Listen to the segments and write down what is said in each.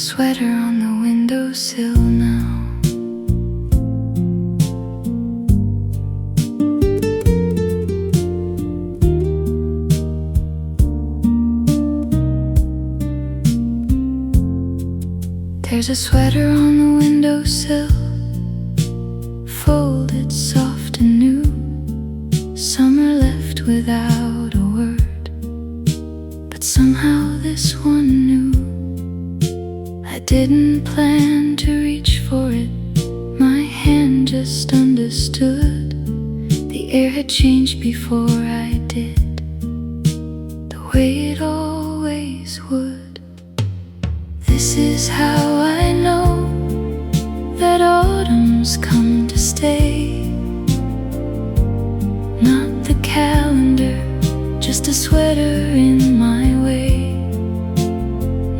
sweater on the windowsill now. There's a sweater on the windowsill, folded soft and new. Summer left without a word, but somehow this one knew. I didn't plan to reach for it, my hand just understood. The air had changed before I did, the way it always would. This is how I know that autumn's come to stay. Not the calendar, just a sweater in my way.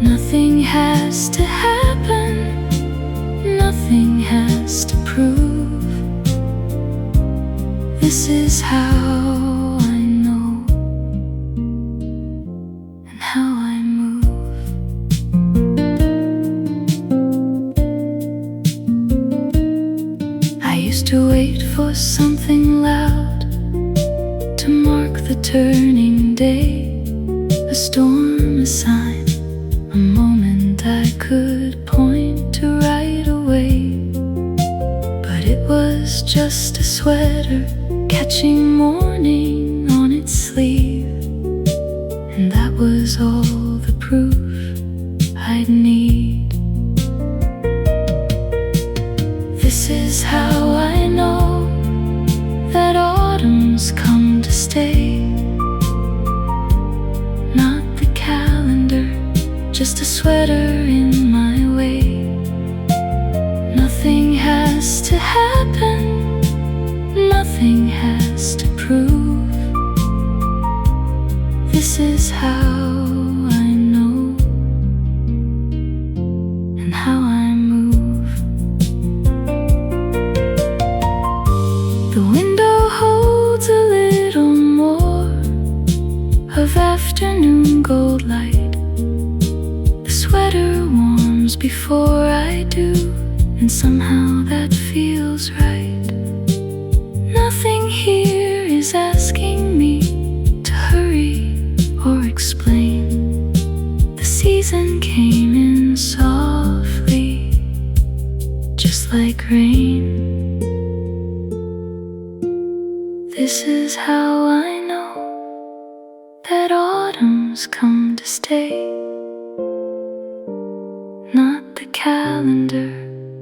Nothing has to happen, nothing has to prove. This is how I know, and how I move. I used to wait for something loud to mark the turning day, a storm, a sign, a moment I could point to right away. But it was just a sweater catching morning on its sleeve, and that was all the proof I'd need. This is how I know that autumn's come to stay. Not the calendar, just a sweater in my way. Nothing has to happen, nothing has to prove. This is how I know, and how I move. The window holds a little more of afternoon gold light. The sweater warms before I do, and somehow that feels right. Nothing here is asking me to hurry or explain. The season came in softly, just like rain. This is how I know that autumn's come to stay. Not the calendar,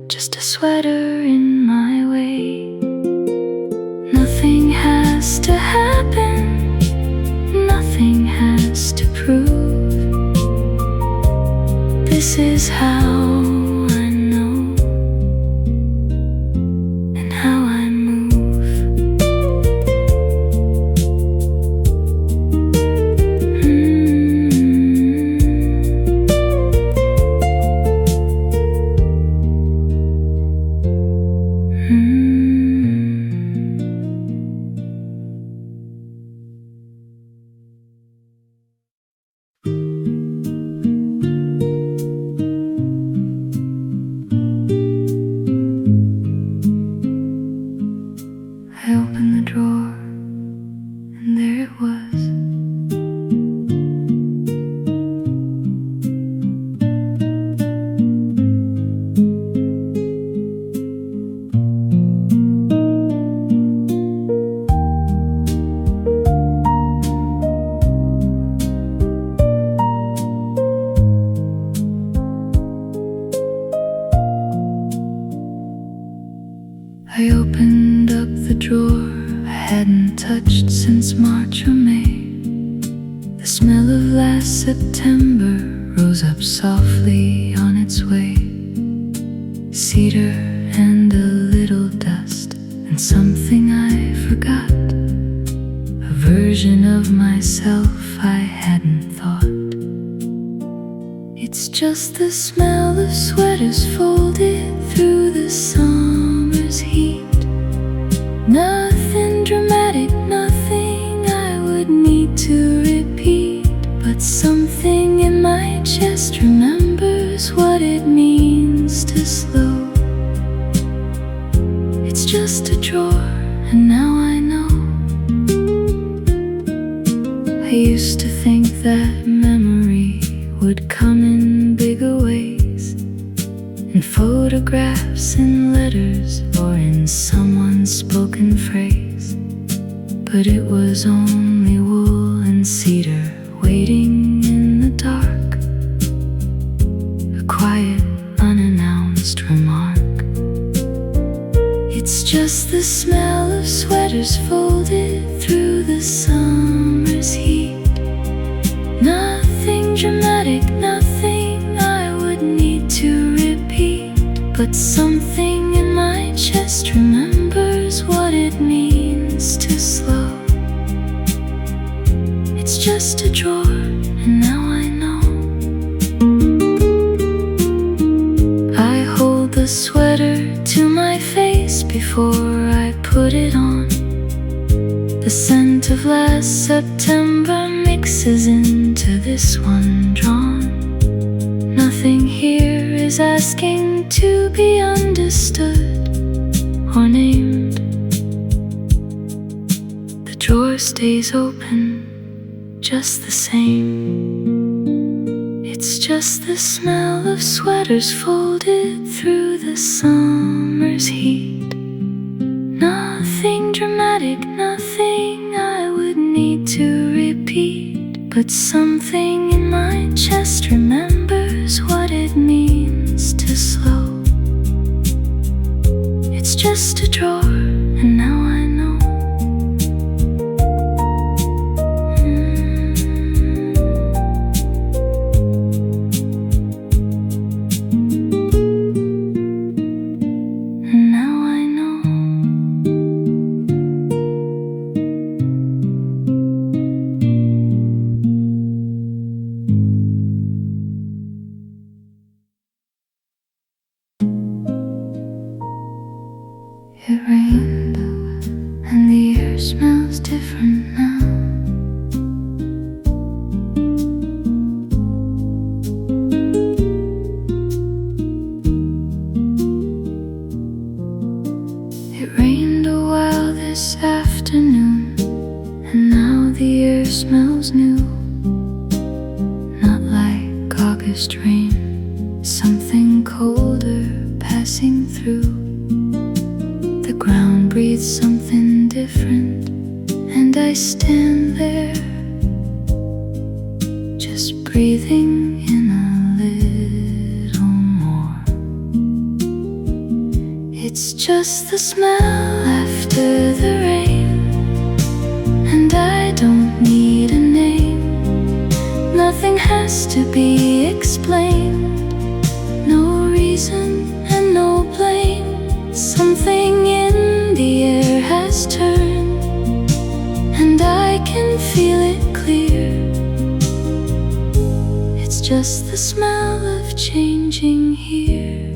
just a sweater in my way. Nothing has to happen, nothing has to prove. This is how I know, and how I move. I opened the drawer, and there it was. I opened up the drawer I hadn't touched since March or May. The smell of last September rose up softly on its way. Cedar and a little dust, and something I forgot, a version of myself I hadn't thought. It's just the smell of sweaters folded through the summer's heat. Nothing dramatic, nothing I would need to repeat, but something in my chest remembers what it that memory would come in bigger ways, in photographs, in letters, or in someone's spoken phrase. But it was only wool and cedar waiting in the dark, a quiet, unannounced remark. It's just the smell of sweaters folded through the summer's heat. Nothing dramatic, nothing I would need to repeat, but something in my chest remembers what it means to slow. It's just a drawer, and now I know. I hold the sweater to my face before I put it on. The scent of last September mixes into this one drawn. Nothing here is asking to be understood or named. The drawer stays open just the same. It's just the smell of sweaters folded through the summer's heat. Nothing dramatic, nothing I would need to repeat, but something in my chest remembers what it means to slow. It's just a drawer, and now I know. It rained and the air smells different now. It rained a while this afternoon, and now the air smells new. Not like August rain, something colder passing through. The ground breathes something different, and I stand there, just breathing in a little more. It's just the smell after the rain, and I don't need a name. Nothing has to be explained, no reason and no blame. Something in the air has turned, and I can feel it clear. It's just the smell of changing here.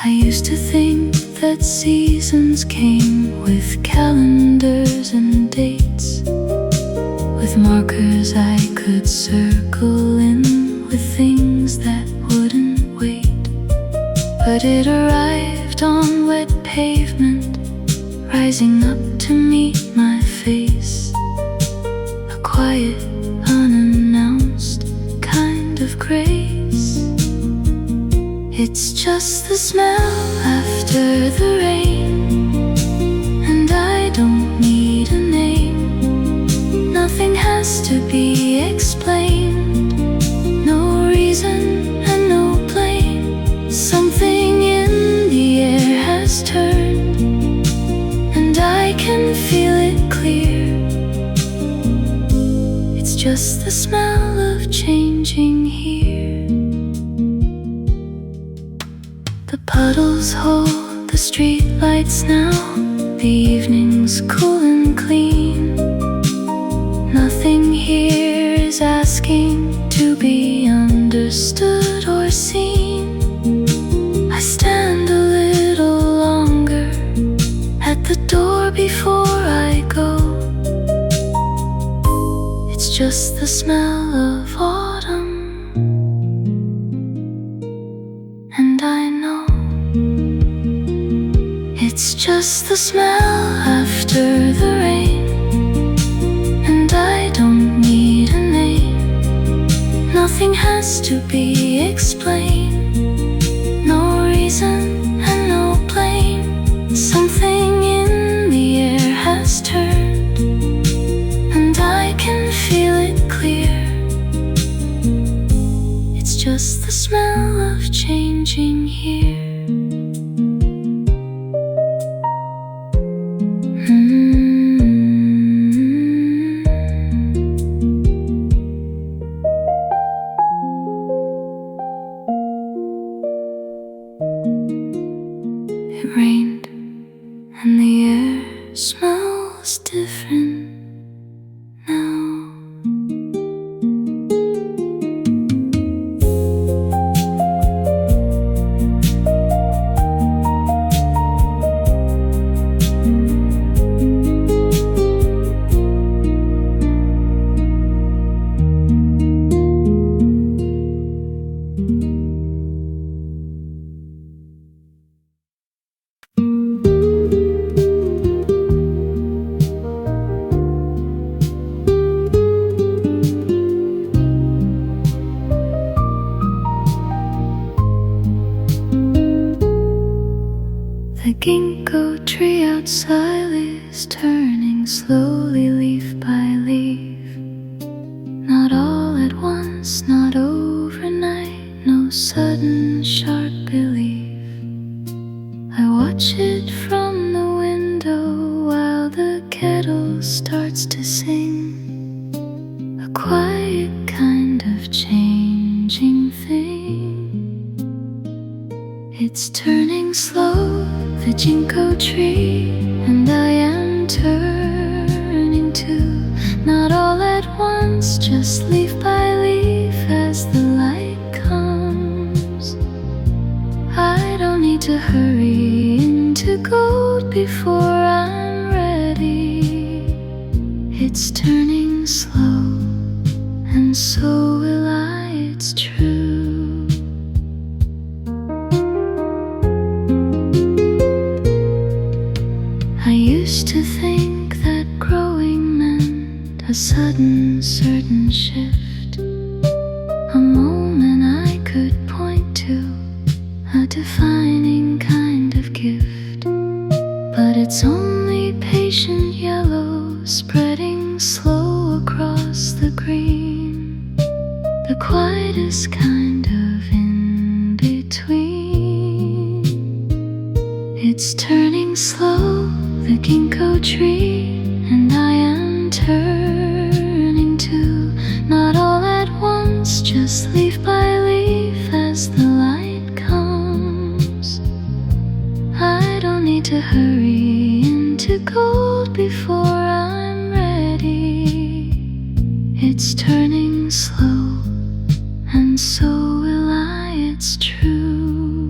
I used to think that seasons came with calendars and dates, with markers I could circle in, with things that wouldn't wait. But it arrived on wet pavement, rising up to meet my face. A quiet, unannounced kind of grace. It's just the smell after the rain, and I don't need a name. Nothing has to be explained, no reason and no blame. Something in the air has turned, and I can feel it clear. It's just the smell of changing here. The puddles hold the streetlights now. The evening's cool and clean. Nothing here is asking to be understood or seen. I stand a little longer at the door before I go. It's just the smell of autumn, and I know. It's just the smell after the rain, and has to be explained. No reason and no blame. Something in the air has turned, and I can feel it clear. It's just the smell of changing here. It rained, and the air smells different now. The ginkgo tree outside is turning slowly leaf by leaf. Not all at once, not overnight, no sudden sharp relief. I watch it from the window while the kettle starts to sing. A quiet kind of changing thing. It's turning slow, the ginkgo tree, and I am turning too. Not all at once, just leaf by leaf as the light comes. I don't need to hurry into gold before I'm ready. It's turning slow, and so will I, it's true. I used to think that growing meant a sudden, certain shift, a moment I could point to, a defining kind of gift. But it's only patient yellow spreading slow across the green, the quietest kind of in between. It's turning slow, the ginkgo tree, and I am turning too. Not all at once, just leaf by leaf as the light comes. I don't need to hurry into gold before I'm ready. It's turning slow, and so will I, it's true.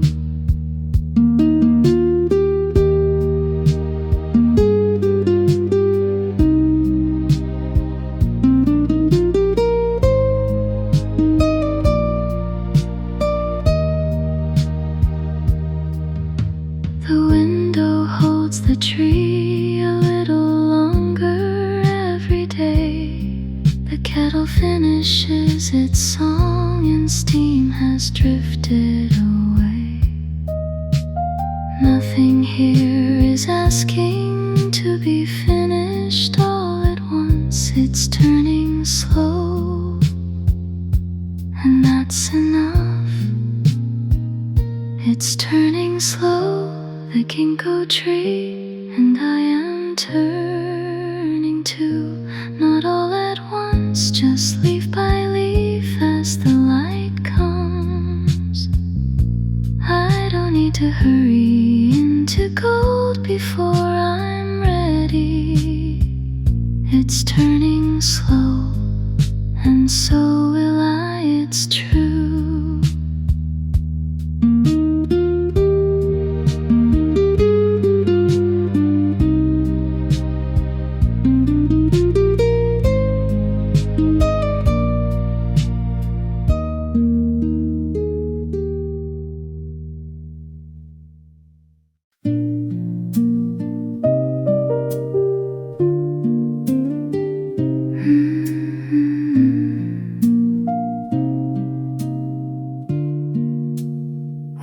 The window holds the tree a little longer every day. The kettle finishes its song and steam has drifted away. Nothing here is asking to be finished all at once. It's turning slow, and that's enough. It's turning slow, the ginkgo tree, and I am turning too. Not all at once, just leaf by leaf as the light comes. I don't need to hurry into gold before I'm ready. It's turning slow, and so will I, it's true.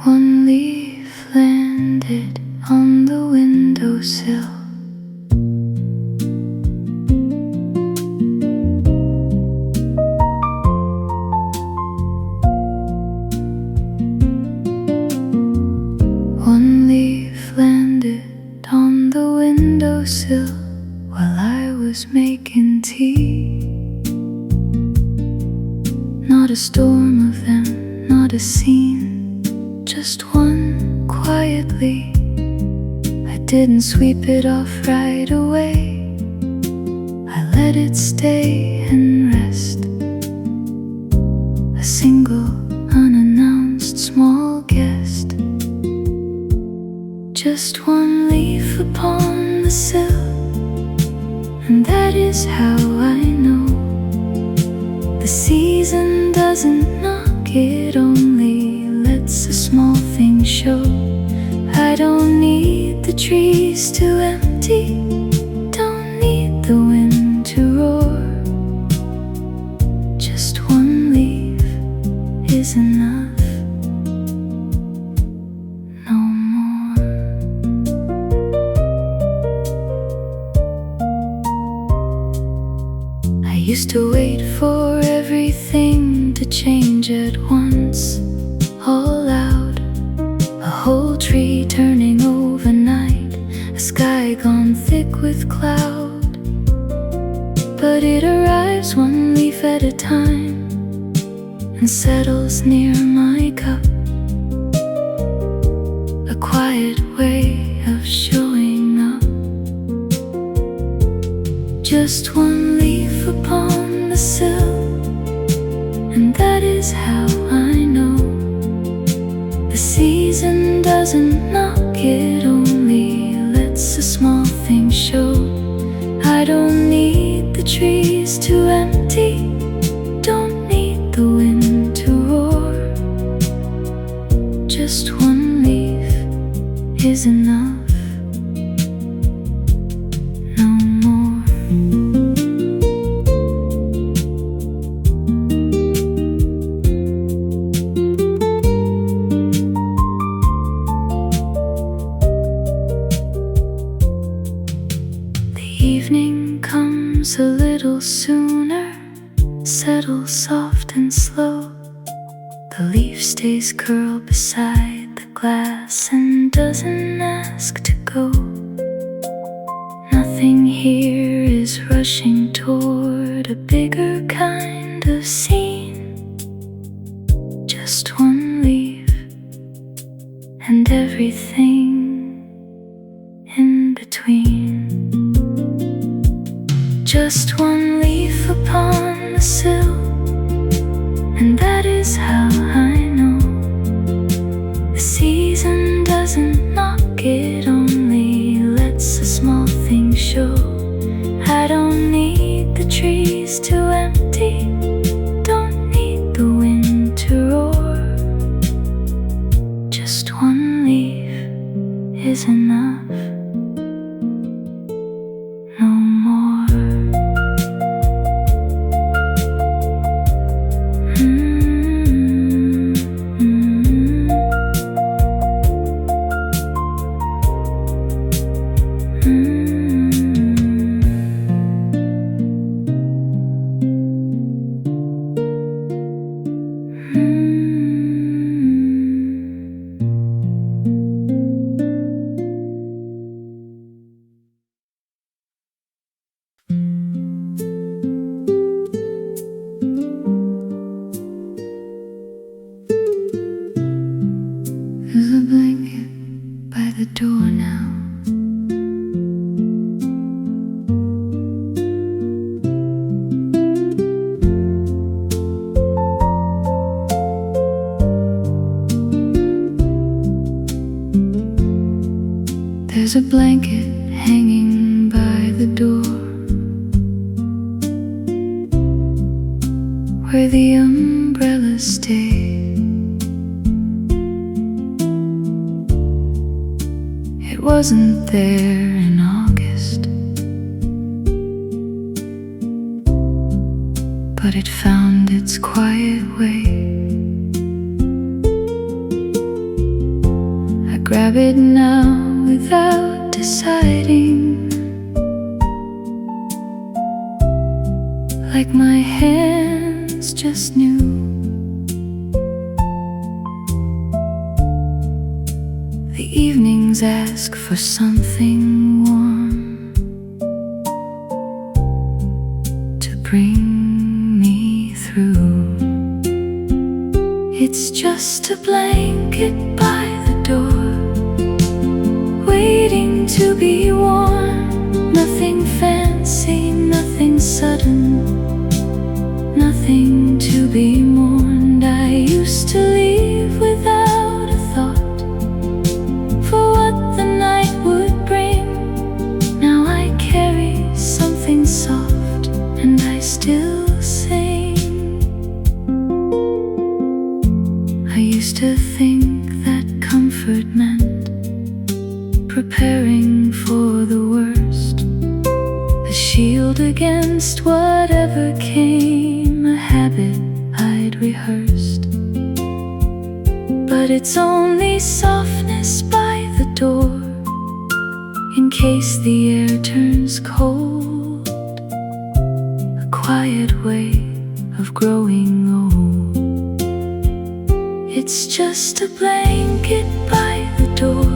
One leaf landed on the windowsill. One leaf landed on the windowsill while I was making tea. Not a storm of them, not a scene, just one quietly. I didn't sweep it off right away, I let it stay and rest. A single unannounced small guest. Just one leaf upon the sill, and that is how I know the season doesn't knock, it only lets a small thing show. I don't need the trees to empty, don't need the wind to roar. Just one leaf is enough, no more. I used to wait for everything to change at once, all loud. A whole tree turning overnight, a sky gone thick with cloud. But it arrives one leaf at a time and settles near my cup. A quiet way of showing up. Just one leaf upon the sill, and that is how I know the season doesn't knock, it only lets a small thing show. I don't need the trees to empty, don't need the wind to roar. Just one leaf is enough, no more. Evening comes a little sooner, settles soft and slow. The leaf stays curled beside the glass and doesn't ask to go. Nothing here is rushing toward a bigger kind of scene. Just one leaf and everything in between. Just one leaf upon the sill, and that is how I know the season doesn't knock, it only lets a small thing show. I don't need the trees to empty, don't need the wind to roar. Just one leaf is enough, no more. There's a blanket by the door now. There's a blanket hanging by the door where the umbrellas stay. It wasn't there in August, but it found its quiet way grab it now without deciding, like my hands just knew. The evenings ask for something warm to bring me through. It's just a blanket by the door, waiting to be worn. Nothing fancy, nothing sudden, nothing to be mourned. I used to leave without a thought for what the night would bring. Now I carry something soft and I still sing. I used to think that comfort meant preparing for the worst, a shield against whatever came, a habit I'd rehearsed. But it's only softness by the door, in case the air turns cold, a quiet way of growing old. It's just a blanket by the door,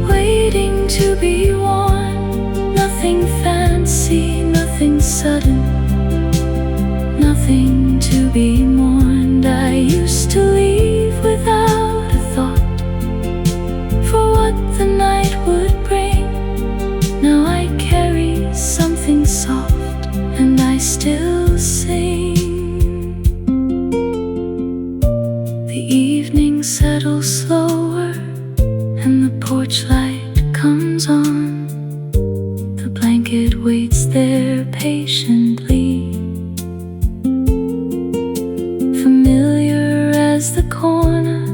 waiting to be worn. Nothing fancy, nothing sudden, nothing to be mourned. I used to leave without a thought for what the night would bring. Now I carry something soft and I still sing. The evening settles slower and the porch light comes on. The blanket waits there patiently, familiar as the corner.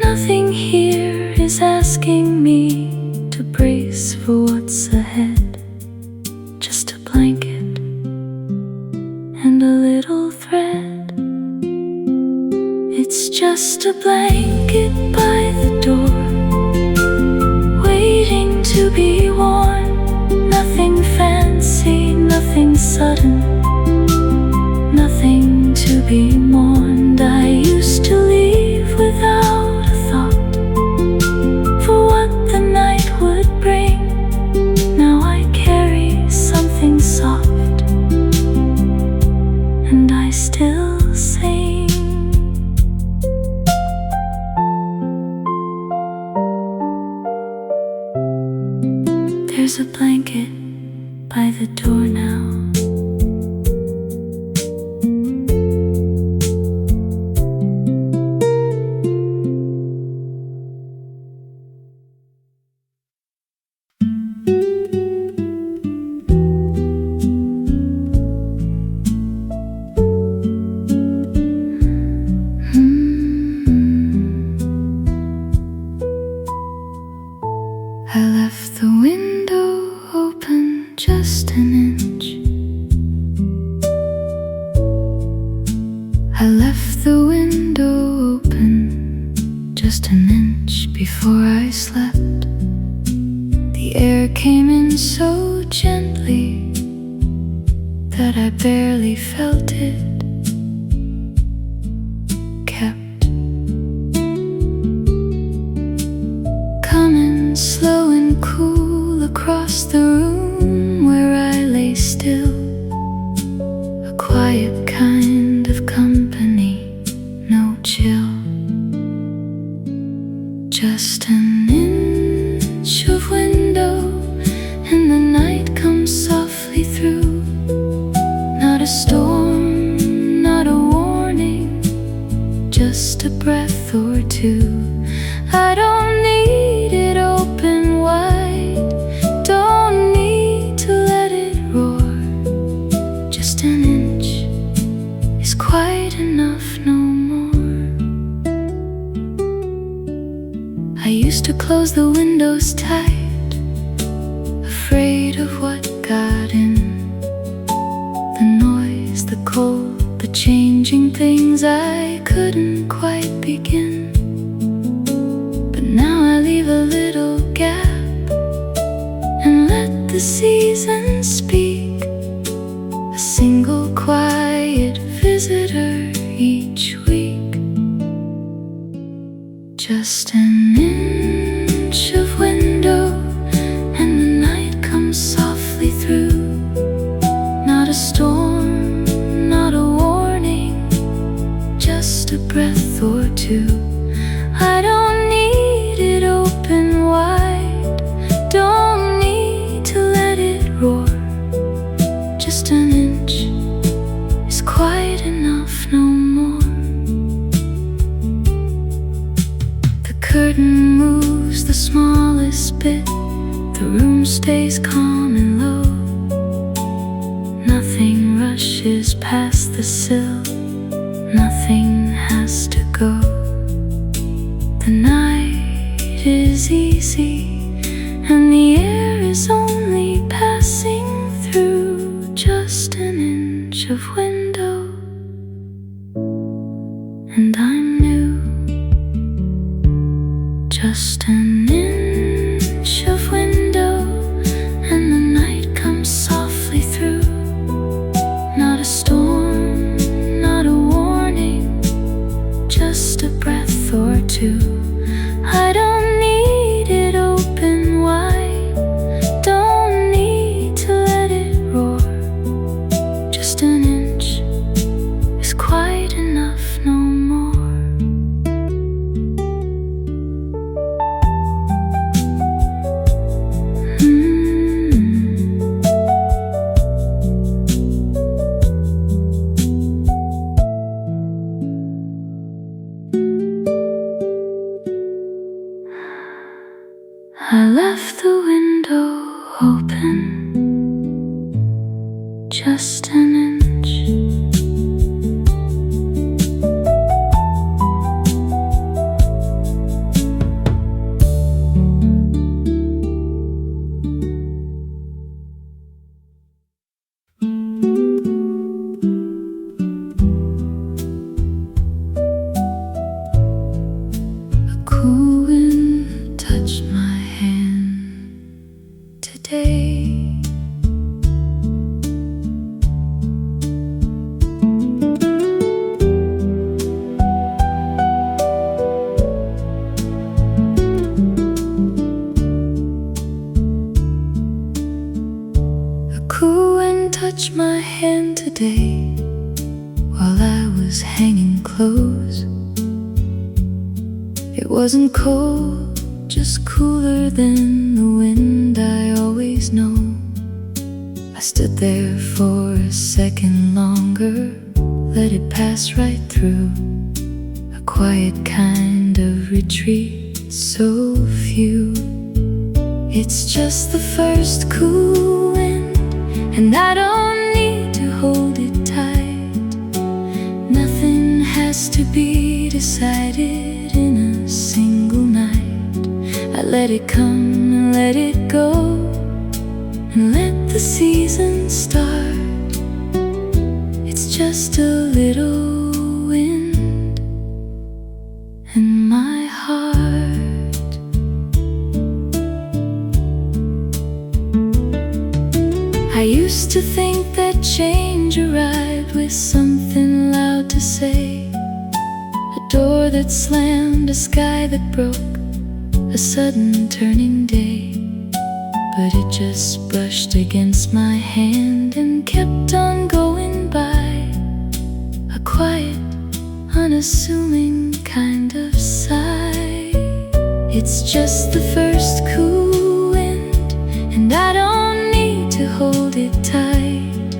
Nothing here is asking me to brace for what's ahead. Just a blanket and a little thread. It's just a blanket by the door, waiting to be worn. Nothing fancy, nothing sudden, nothing to be mourned. I used to leave without a thought for what the night would bring. Now I carry something soft and I still sing. There's a blanket by the door now. I left the window open just an inch. I left the window open just an inch before I slept. The air came in so gently that I barely felt it. Kept coming slow and cool across the room where I lay still. A quiet kind of company, no chill. Just an inch of window and the night comes softly through. Not a storm, not a warning, just a breath or two. I don't need it open wide, don't need to let it roar. Just an inch is quite enough, no more. I used to close the windows tight, afraid of what got in. The noise, the cold, the changing things I couldn't quite begin. Just an inch of window, and the night comes softly through. Not a storm, not a warning, just a breath or two. I don't need it open wide, don't need to let it roar. Just an inch is quite enough, no more. The curtain moves the smallest bit, the room stays calm and low. Nothing rushes past the sill, nothing has to go. The night is easy, and the air is only passing through. Just an inch of window, and I'm new. Just an inch of window, and the night comes softly through. Not a storm, not a warning, just a breath or two. I don't need it open wide, don't need to let it roar. Just an inch is quite enough, no more. I left the window open, just an inch. A cool wind touched my hand today. A cool wind touched my hand today while I was hanging clothes. It wasn't cold, just cooler than the wind I always know. I stood there for a second longer, let it pass right through. A quiet kind of retreat, so few. It's just the first cool wind, and I don't need to hold it tight. Nothing has to be decided in a single night. I let it come and let it go, and let the season start. It's just a little wind in my heart. I used to think that change arrived with something loud to say. A door that slammed, a sky that broke, a sudden turning day. But it just brushed against my hand and kept on going by. A quiet, unassuming kind of sigh. It's just the first cool wind, and I don't need to hold it tight.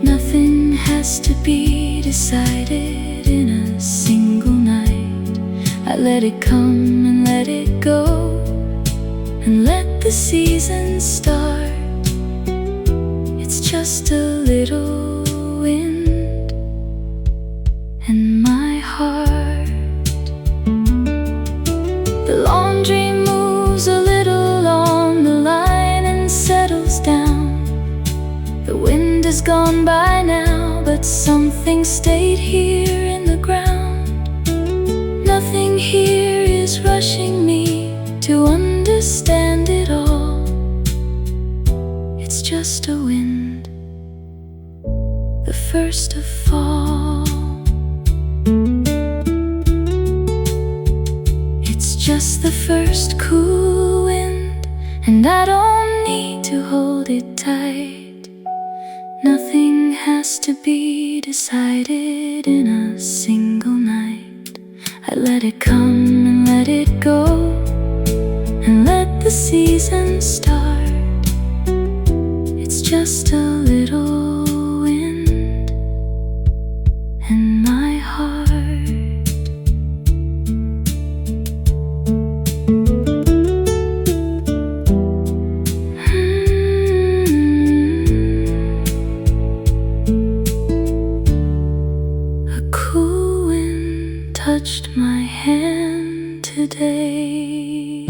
Nothing has to be decided in a single night. I let it come and let it go, and let the season start. It's just a little wind in my heart. The laundry moves a little on the line and settles down. The wind is gone by now, but something stayed here in the ground. Nothing here is rushing me to understand it all. It's just a wind, the first of fall. just the first cool wind, and I don't need to hold it tight. Nothing has to be decided in a single night. I let it come and let it go, and let the season start. It's just a little wind in my heart. A cool wind touched my hand today.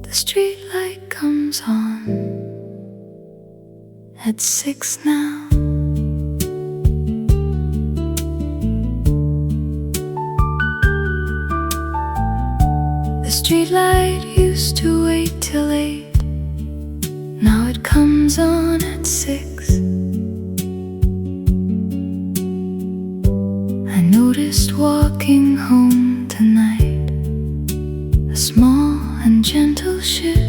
The streetlight comes on at 6 now. The streetlight used to wait till 8. Now it comes on at 6. I noticed walking home tonight a small and gentle shift.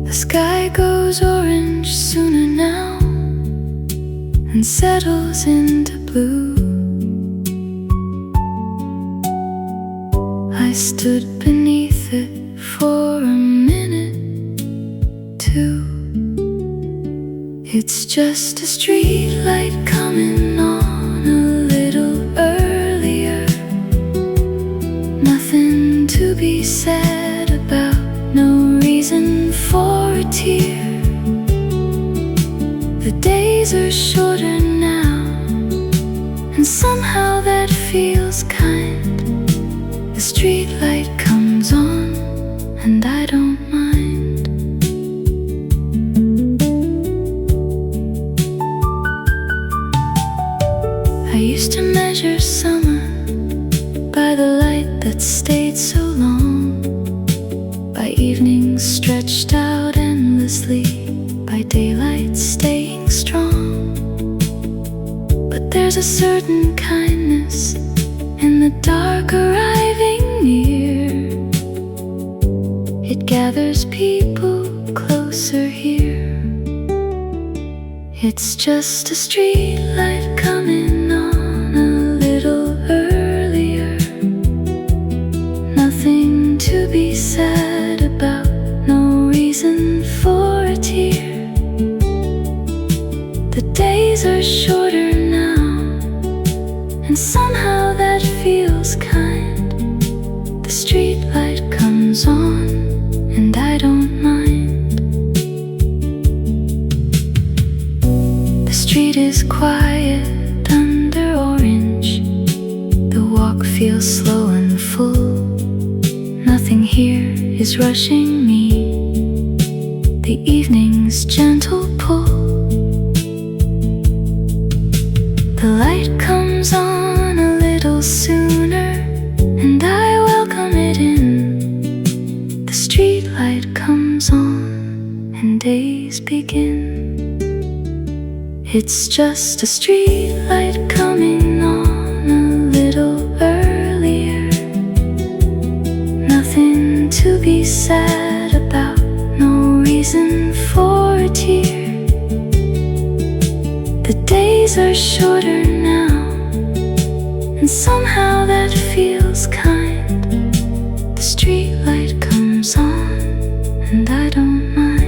The sky goes orange sooner now and settles into blue. I stood beneath it for a minute, too. It's just a streetlight coming on a little earlier. Nothing to be said about, no reason for a tear. The days are shorter now, and somehow that feels kind. The streetlight comes on, and I don't mind. I used to measure summer by the light that stayed so long, by evenings stretched out endlessly, by daylight staying strong. But there's a certain kindness in the dark arriving near. It gathers people closer here. It's just a streetlight coming on a little earlier. Nothing to be sad about, no reason for a tear. The days are shorter now, and somehow that feels kind. The streetlight comes on, and I don't mind. The street is quiet under orange. The walk feels slow and full. Nothing here is rushing me. The evening's gentle pull. The light comes on a little sooner, and I welcome it in. The streetlight comes on, and days begin. It's just a streetlight coming on a little earlier. Nothing to be sad about, no reason for a tear. The days are shorter now, and somehow that feels kind. The streetlight comes on, and I don't mind.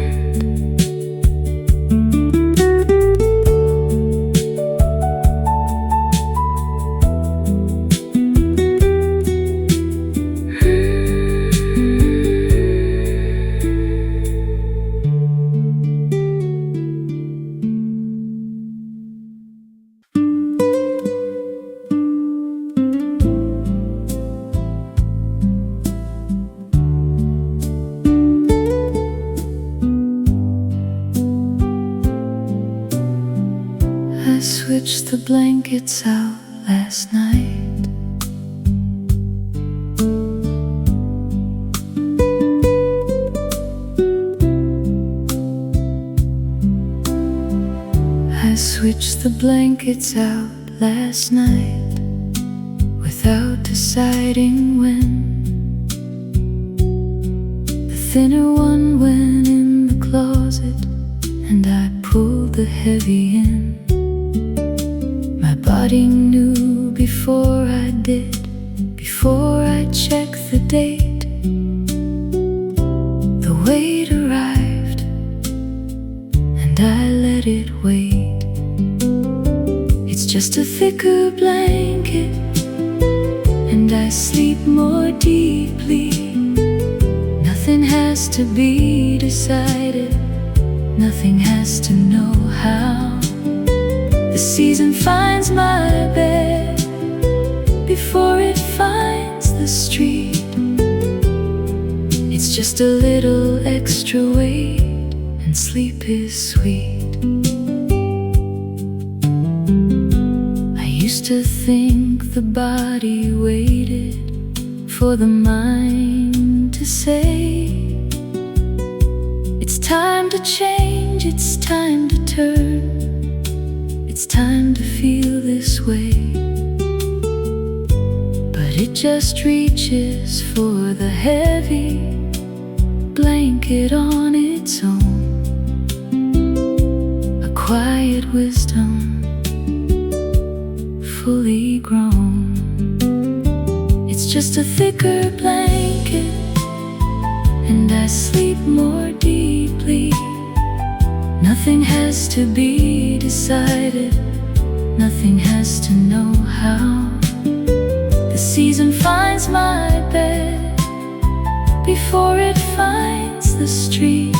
I switch the blankets out last night. I switched the blankets out last night without deciding when. The thinner one went in the closet and I pulled the heavy in. My body knew before I did, before I checked the date. The weight arrived and I let it wait. It's just a thicker blanket and I sleep more deeply. Nothing has to be decided, nothing has to know how. The season finds my bed before it finds the street. It's just a little extra weight and sleep is sweet. I used to think the body waited for the mind to say, it's time to change, it's time to turn, it's time to feel this way. But it just reaches for the heavy blanket on its own. A quiet wisdom, fully grown. It's just a thicker blanket and I sleep more deeply. Nothing has to be decided, nothing has to know how. The season finds my bed before it finds the street.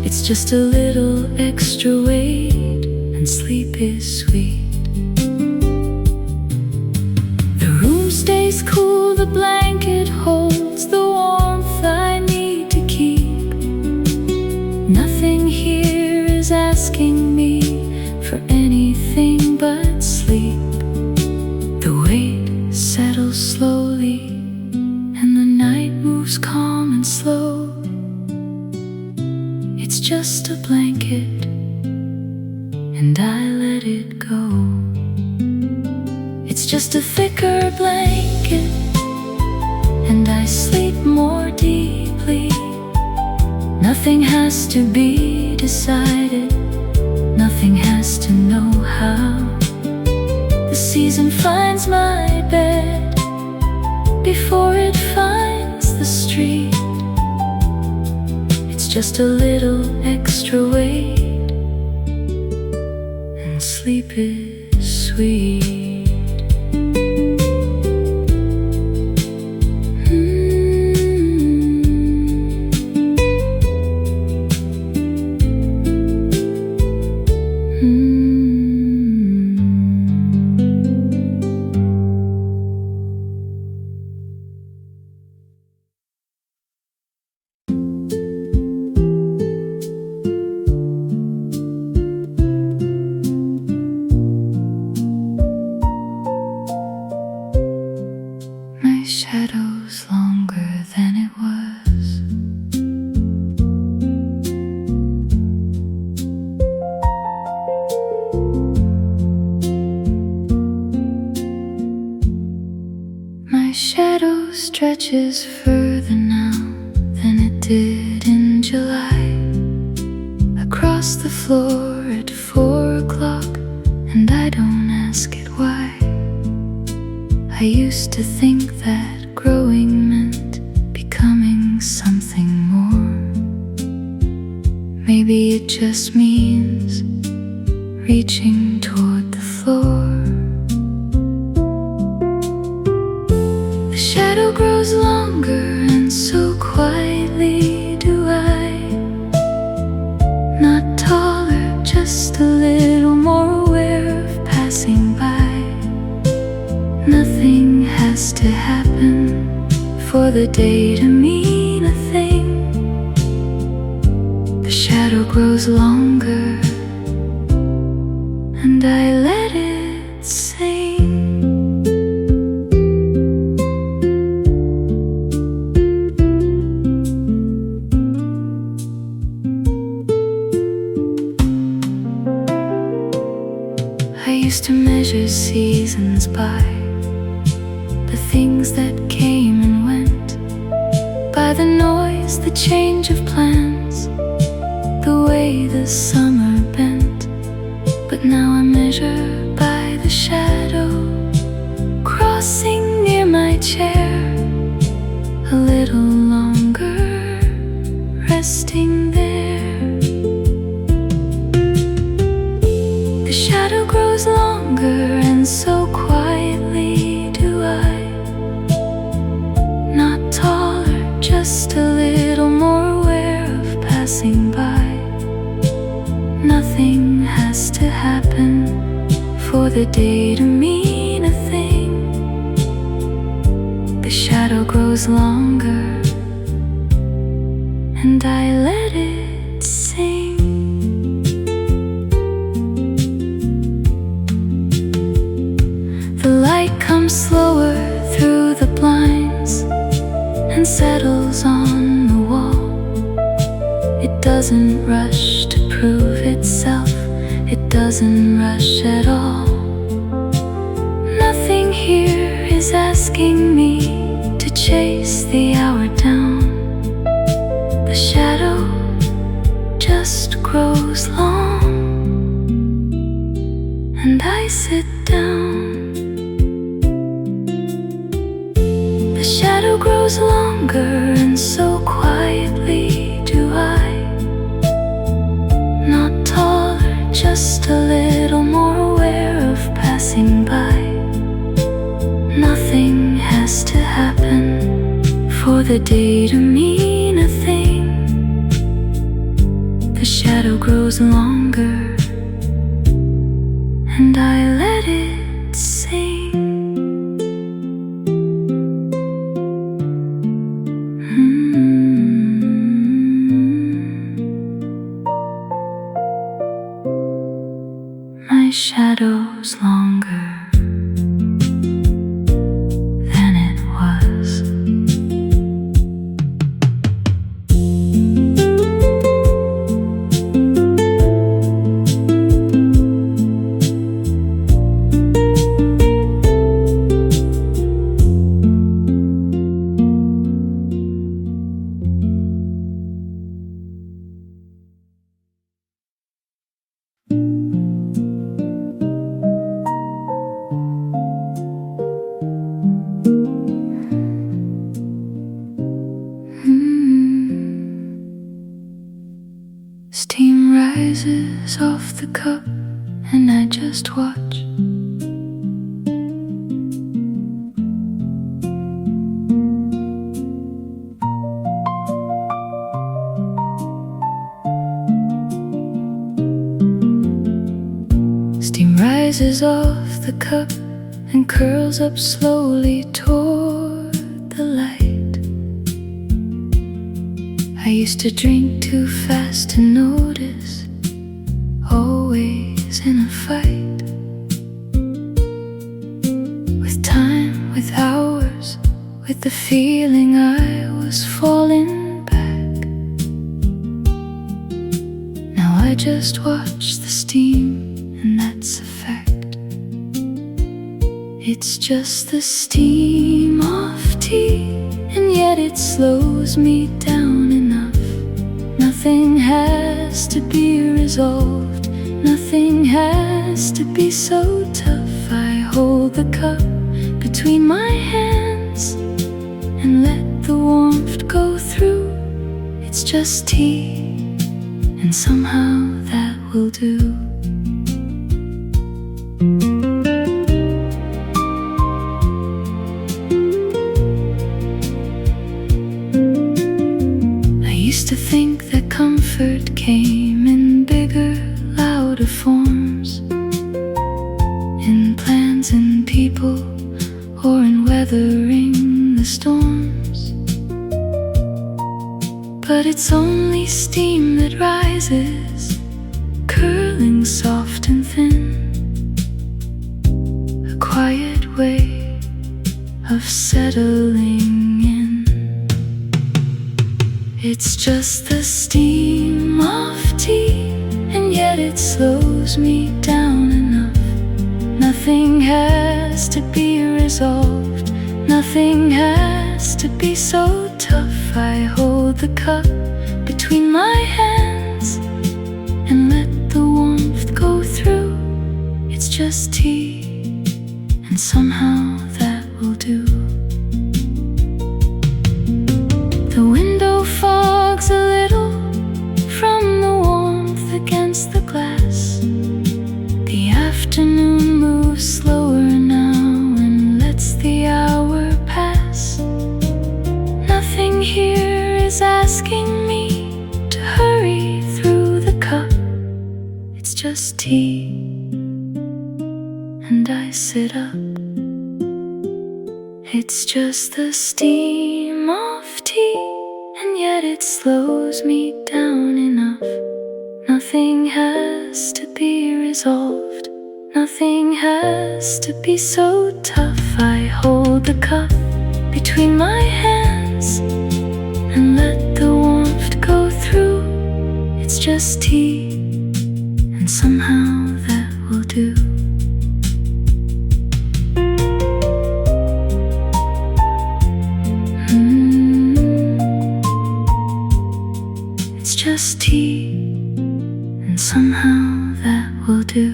It's just a little extra weight and sleep is sweet. The room stays cool, the blanket holds the warmth I need to keep. Nothing here is asking me for anything but sleep. The weight settles slowly and the night moves calm and slow. It's just a blanket and I let it go. It's just a thicker blanket and I sleep more deeply. Nothing has to be decided, nothing has to know how. The season finds my bed before it finds the street. It's just a little extra weight and sleep is sweet. Shadows longer than it was. My shadow stretches further now than it did in July. Across the floor at 4 o'clock, and I don't ask it why. I used to think that growing meant becoming something more. Maybe it just means reaching toward the floor. The shadow grows longer and so quietly do I. Not taller, just a little more aware of passing by. Nothing has to happen for the day to mean a thing. The shadow grows longer and I let it used to measure seasons by the things that came and went, by the noise, the change of plans, the way the summer bent. But now I measure by the shadow crossing near my chair, a little longer resting there. The shadow grows longer, and so quietly do I. Not taller, just a little more aware of passing by. Nothing has to happen for the day to mean a thing. The shadow grows longer, and I let it sing. The light comes slower through the blinds and settles on the wall. It doesn't rush to prove itself, it doesn't rush at all. Nothing here is asking me to chase the hour down. The shadow just grows long, and I sit down. The shadow grows longer, and so quietly do I. Not taller, just a little more aware of passing by. Nothing has to happen for the day to mean a thing. The shadow grows longer, and I let it sing. My shadow's longer than it was. Steam rises off the cup, and I just watch. Steam rises off the cup and curls up slowly toward the light. I used to drink too fast to notice, always in a fight. With time, with hours, with the feeling I was falling back. Now I just watch the steam, and that's a fact. It's just the steam of tea, and yet it slows me down enough. Nothing has to be resolved, nothing has to be so tough. I hold the cup between my hands and let the warmth go through. It's just tea, and somehow that will do. To think that comfort came in bigger, louder forms, in plans and people, or in weathering the storms. But it's only steam that rises, curling soft and thin, a quiet way of settling in. It's just the steam of tea, and yet it slows me down enough. Nothing has to be resolved. Nothing has to be so tough. I hold the cup between my hands and let the warmth go through. It's just tea, and somehow that will do. The window fogs a little from the warmth against the glass. The afternoon moves slower now and lets the hour pass. Nothing here is asking me to hurry through the cup. It's just tea, and I sit up. It's just the steam of tea, and yet it slows me down enough. Nothing has to be resolved. Nothing has to be so tough. I hold the cup between my hands and let the warmth go through. It's just tea, and somehow that will do. It's just tea, and somehow that will do.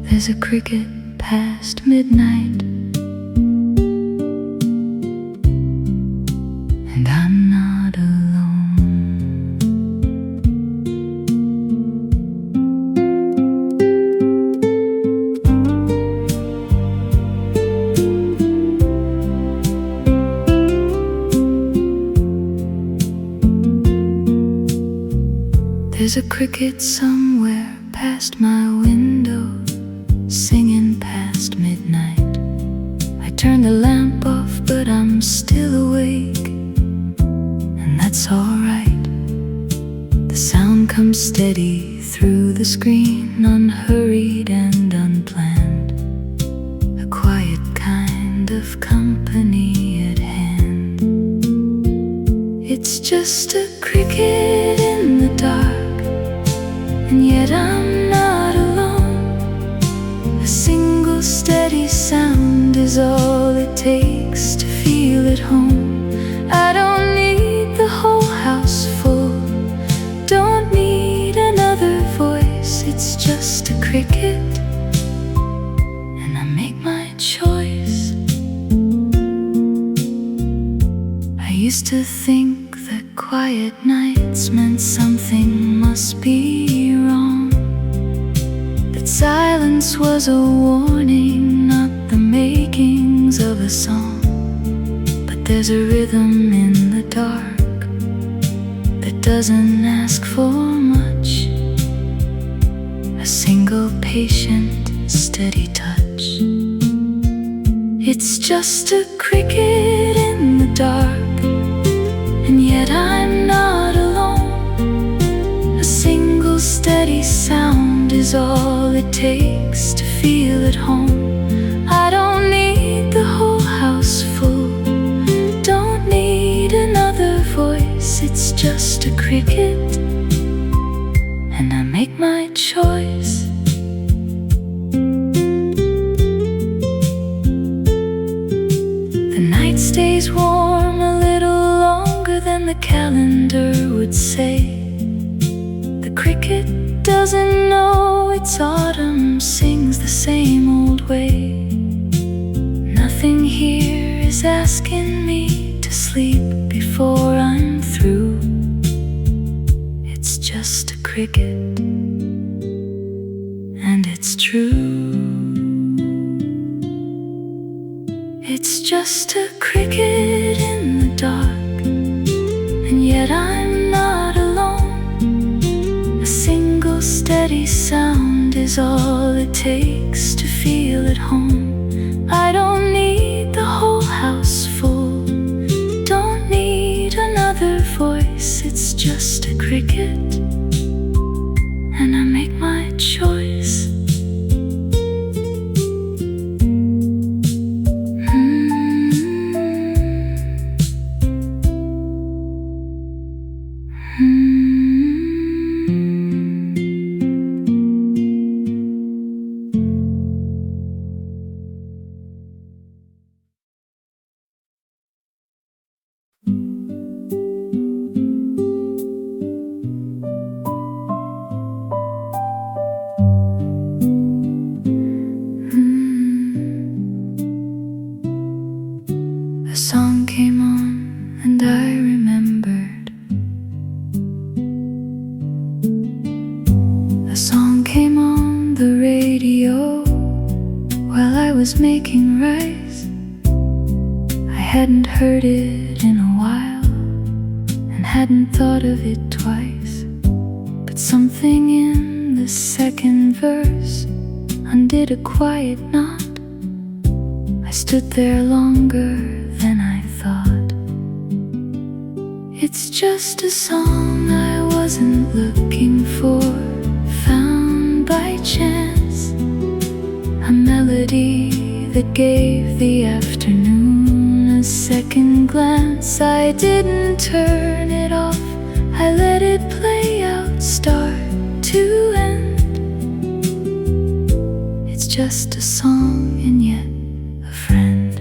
There's a cricket past midnight, and I'm not alone. There's a cricket somewhere past my window, singing past midnight. I turn the lamp off, but I'm still awake, and that's alright. The sound comes steady through the screen, unhurried and unplanned. A quiet kind of company at hand. It's just a cricket in the dark, and yet I'm not alone. A single steady sound is all it takes to feel at home. I don't need the whole house full, don't need another voice. It's just a cricket, and I make my choice. I used to think that quiet nights meant something must be wrong, that silence was a warning, not the makings of a song. But there's a rhythm in the dark that doesn't ask for much. A single patient, steady touch. It's just a cricket in the dark, and yet I'm not alone. A single steady sound is all it takes to feel at home. I don't need the whole house full, don't need another voice. It's just a cricket, and I make my choice. The night stays warm a little longer than the calendar would say. The cricket doesn't know it's autumn, sings the same old way. Nothing here is asking me to sleep before I'm through. It's just a cricket, and it's true. It's just a cricket in the dark, and yet I'm not alone. steady sound is all it takes to feel at home. I don't need the whole house full, don't need another voice. It's just a cricket, and I make my choice. A song came on and I remembered. A song came on the radio while I was making rice. I hadn't heard it in a while and hadn't thought of it twice. But something in the second verse undid a quiet knot. I stood there longer than I thought. It's just a song I wasn't looking for, found by chance. A melody that gave the afternoon a second glance. I didn't turn it off, I let it play out, start to end. It's just a song and yet a friend.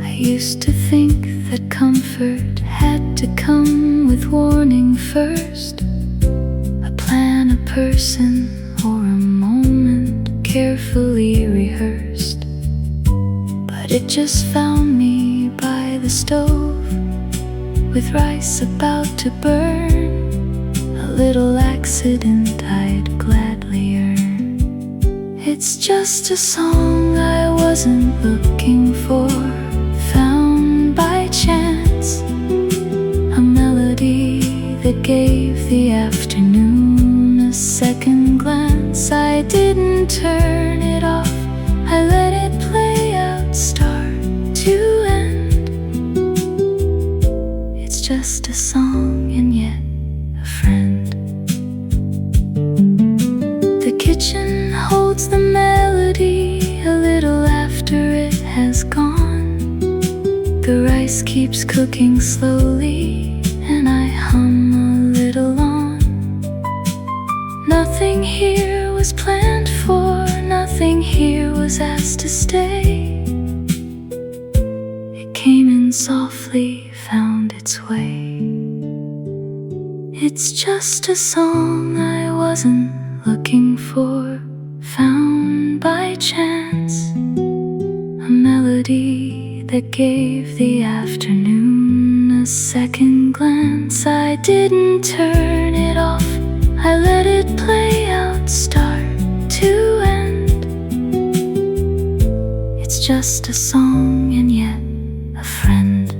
I used to think that comfort had to come with warning first. A plan, a person, or a moment carefully rehearsed. But it just found me by the stove with rice about to burn. A little accident I'd gladly earn. It's just a song I wasn't looking for, found by chance. A melody that gave the afternoon a second glance. I didn't turn it off, I let it play out, start to end. It's just a song and yet a friend. The kitchen holds the melody a little after it has gone. The rice keeps cooking slowly and I hum a little on. Nothing here was planned for, nothing here was asked to stay. It came in softly, found its way. It's just a song I wasn't looking for, found by chance. A melody that gave the afternoon a second glance. I didn't turn it off, I let it play out, start to end. It's just a song and yet a friend.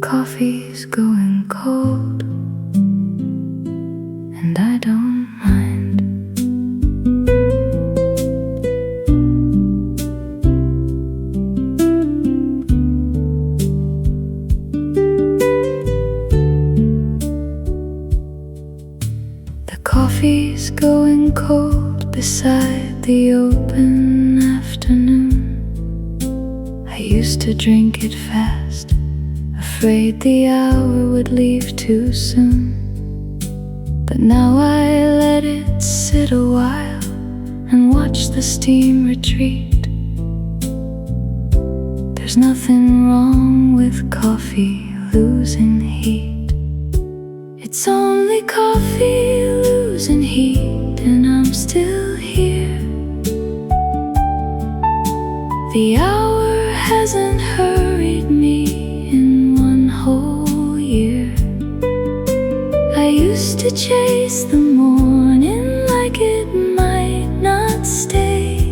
Coffee's going cold, and I don't mind. The coffee's going cold beside the open afternoon. I used to drink it fast, afraid the hour would leave too soon. But now I let it sit a while and watch the steam retreat. There's nothing wrong with coffee losing heat. It's only coffee losing heat, and I'm still here. The hour hasn't hurried me in one whole year. I used to chase the morning like it might not stay.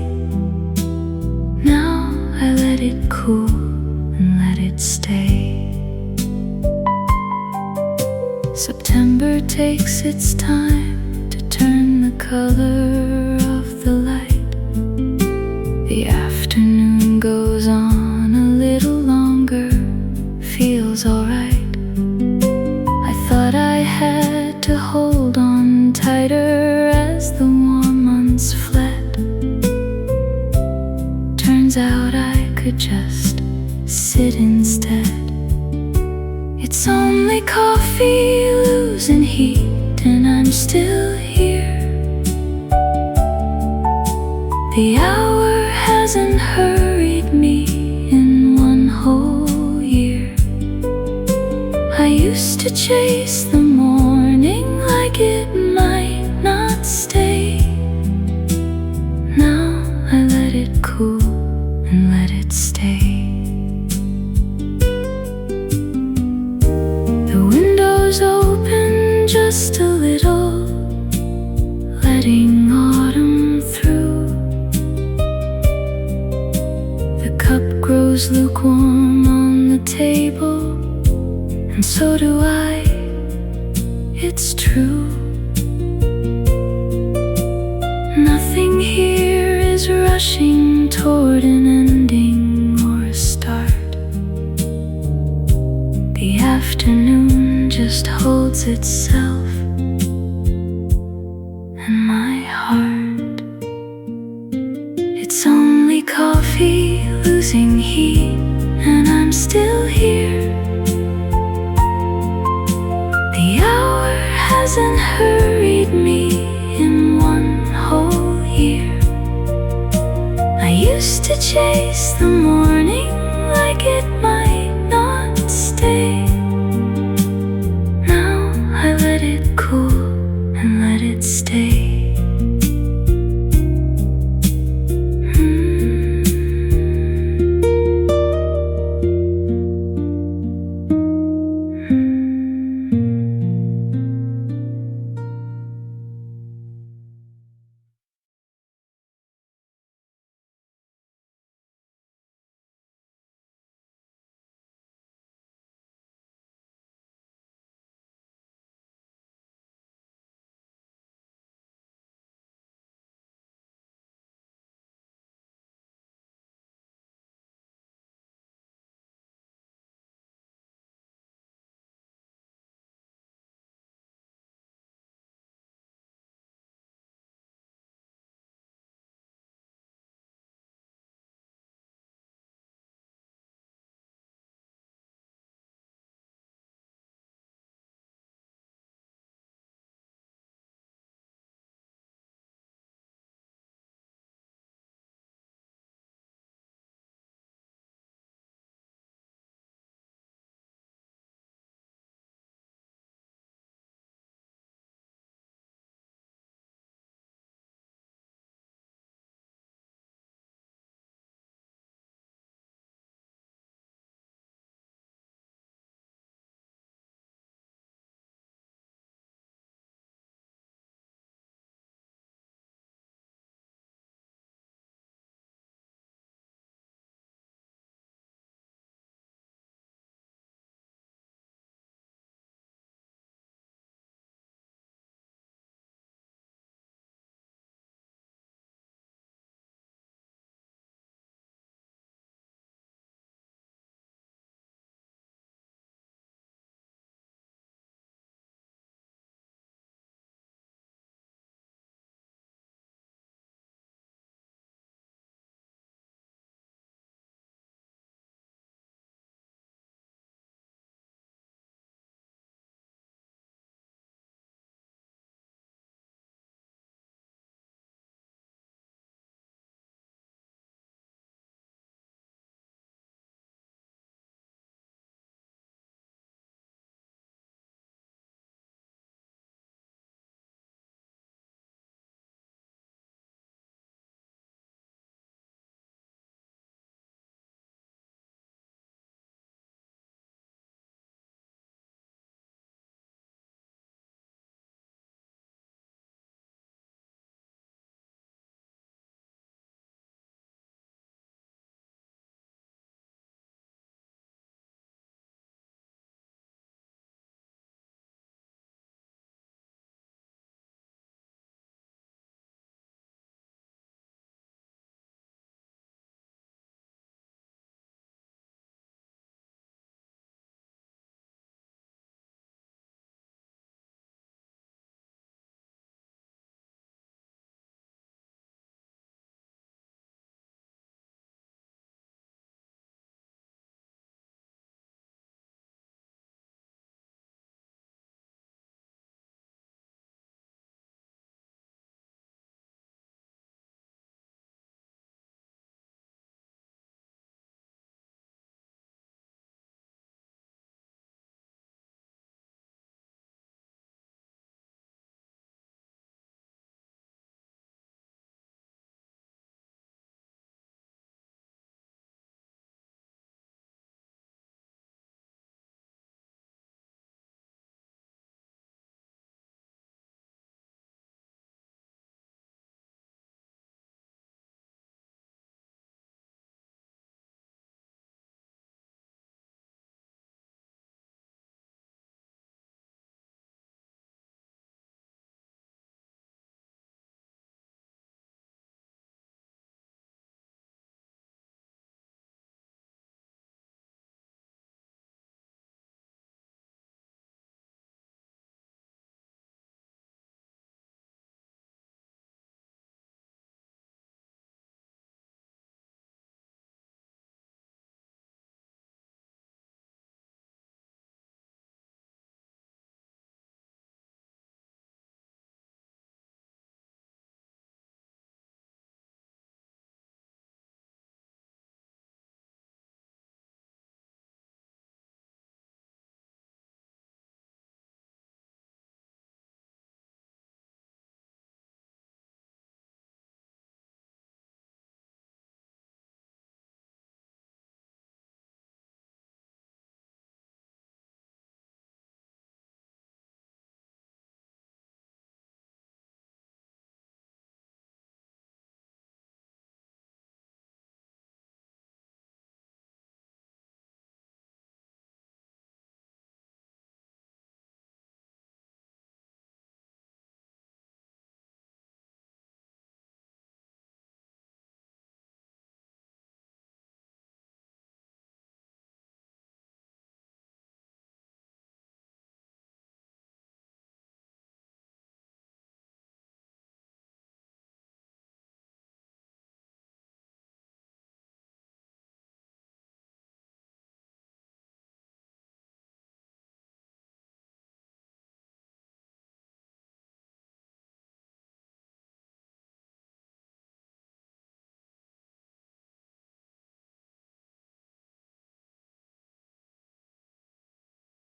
Now I let it cool and let it stay. September takes its time to turn the color of the light. The afternoon goes on a little longer, feels alright. I thought I had to hold on tighter as the warm months fled. Turns out I could just sit instead. It's only coffee losing heat, and I'm still here. The hour hasn't hurried me in one whole year. I used to chase the morning like it might not stay. Now I let it cool and let it stay. The windows open just a little, letting autumn through. The cup grows lukewarm on the table, and so do I, it's true. Nothing here is rushing toward an ending or a start. The afternoon just holds itself and my heart. It's only coffee losing heat, and I'm still here. The hour hasn't hurried me in one whole year. I used to chase